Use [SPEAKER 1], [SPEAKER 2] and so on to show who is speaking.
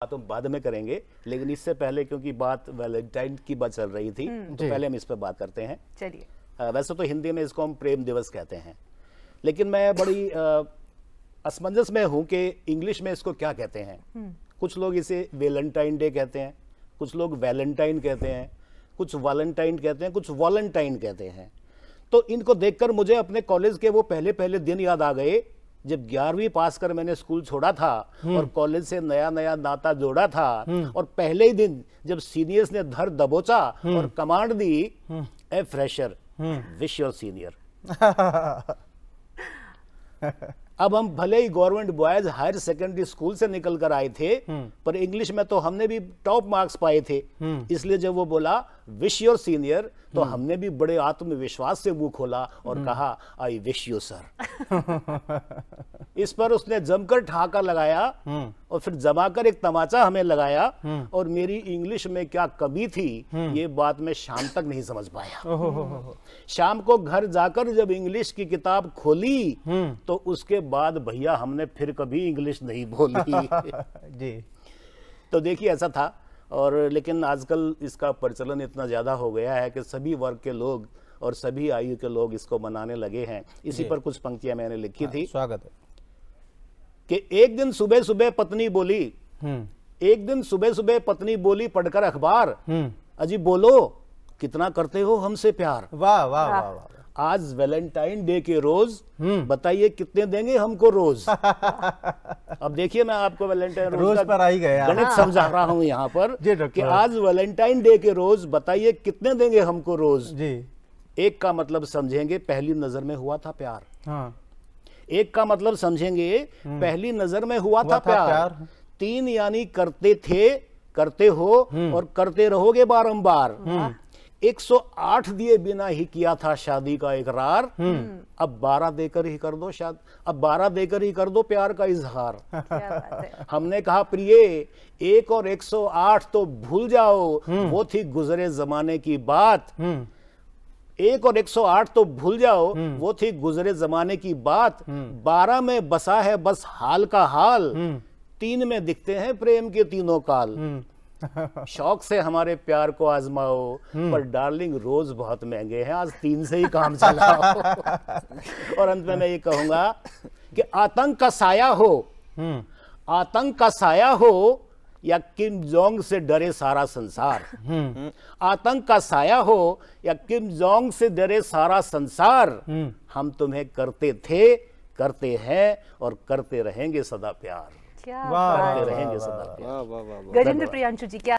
[SPEAKER 1] बात हम बाद में करेंगे, लेकिन इससे पहले क्योंकि बात वैलेंटाइन की बात चल रही थी तो पहले हम इस पर बात करते हैं।
[SPEAKER 2] चलिए।
[SPEAKER 1] वैसे तो हिंदी में इसको हम प्रेम दिवस कहते हैं, लेकिन मैं बड़ी असमंजस में हूं कि इंग्लिश में इसको क्या कहते हैं। कुछ लोग इसे वैलेंटाइन डे कहते हैं, कुछ लोग वैलेंटाइन कहते हैं, कुछ वैलेंटाइन कहते हैं, कुछ वॉलेंटाइन कहते हैं। तो इनको देखकर मुझे अपने कॉलेज के वो पहले पहले दिन याद आ गए जब 11वीं पास कर मैंने स्कूल छोड़ा था और कॉलेज से नया नया नाता जोड़ा था, और पहले ही दिन जब सीनियर्स ने धर दबोचा और कमांड दी, a fresher wish your senior. अब हम भले ही government boys higher secondary school से निकल कर आए थे, पर इंग्लिश में तो हमने भी टॉप मार्क्स पाए थे, इसलिए जब वो बोला विश योर सीनियर तो हमने भी बड़े आत्मविश्वास से मुंह खोला और कहा आई विश यू सर। इस पर उसने जमकर ठहाका लगाया और फिर जमाकर एक तमाचा हमें लगाया, और मेरी इंग्लिश में क्या कमी थी ये बात मैं शाम तक नहीं समझ पाया। शाम को घर जाकर जब इंग्लिश की किताब खोली तो उसके बाद भैया हमने फिर कभी इंग्लिश नहीं बोली।
[SPEAKER 3] जी।
[SPEAKER 1] तो देखिए ऐसा था, और लेकिन आजकल इसका प्रचलन इतना ज़्यादा हो गया है कि सभी वर्ग के लोग और सभी आयु के लोग इसको मनाने लगे हैं। इसी पर कुछ पंक्तियां मैंने लिखी थी।
[SPEAKER 3] स्वागत है।
[SPEAKER 1] कि एक दिन सुबह सुबह पत्नी बोली, एक दिन सुबह सुबह पत्नी बोली पढ़कर अखबार, अजी बोलो कितना करते हो हमसे प्यार।
[SPEAKER 3] वाह वाह वाह वाह।
[SPEAKER 1] आज वैलेंटाइन डे के रोज बताइए कितने देंगे हमको रोज। अब देखिए मैं आपको वैलेंटाइन
[SPEAKER 3] रोज पर आई गया
[SPEAKER 1] गणित समझा रहा हूं यहाँ पर कि आज वैलेंटाइन डे के रोज बताइए कितने देंगे हमको रोज
[SPEAKER 3] जी।
[SPEAKER 1] एक का मतलब समझेंगे पहली नजर में हुआ था प्यार।
[SPEAKER 3] हाँ।
[SPEAKER 1] एक का मतलब समझेंगे पहली नजर में हुआ था प्यार। तीन यानी करते थे, करते हो और करते रहोगे बारंबार। 108 दिए बिना ही किया था शादी का इकरार। अब 12 देकर ही कर दो शादी, अब 12 देकर ही कर दो प्यार का इजहार।
[SPEAKER 2] क्या बात है।
[SPEAKER 1] हमने कहा प्रिय 1 और 108 तो भूल जाओ, वो थी गुजरे जमाने की बात। 1 और 108 तो भूल जाओ, वो थी गुजरे जमाने की बात। 12 में बसा है बस हाल का हाल, 3 में दिखते हैं प्रेम के तीनों काल। शौक से हमारे प्यार को आजमाओ, पर डार्लिंग रोज बहुत महंगे हैं, आज 3 से ही काम चलाओ। और अंत में मैं ये कहूंगा कि आतंक का साया हो, आतंक का साया हो या किम जोंग से डरे सारा संसार। आतंक का साया हो या किम जोंग से डरे सारा संसार, हम तुम्हें करते थे, करते हैं और करते रहेंगे सदा प्यार।
[SPEAKER 2] क्या
[SPEAKER 1] करते रहेंगे सदा प्यार।
[SPEAKER 2] गजेंद्र प्रियांशु जी क्या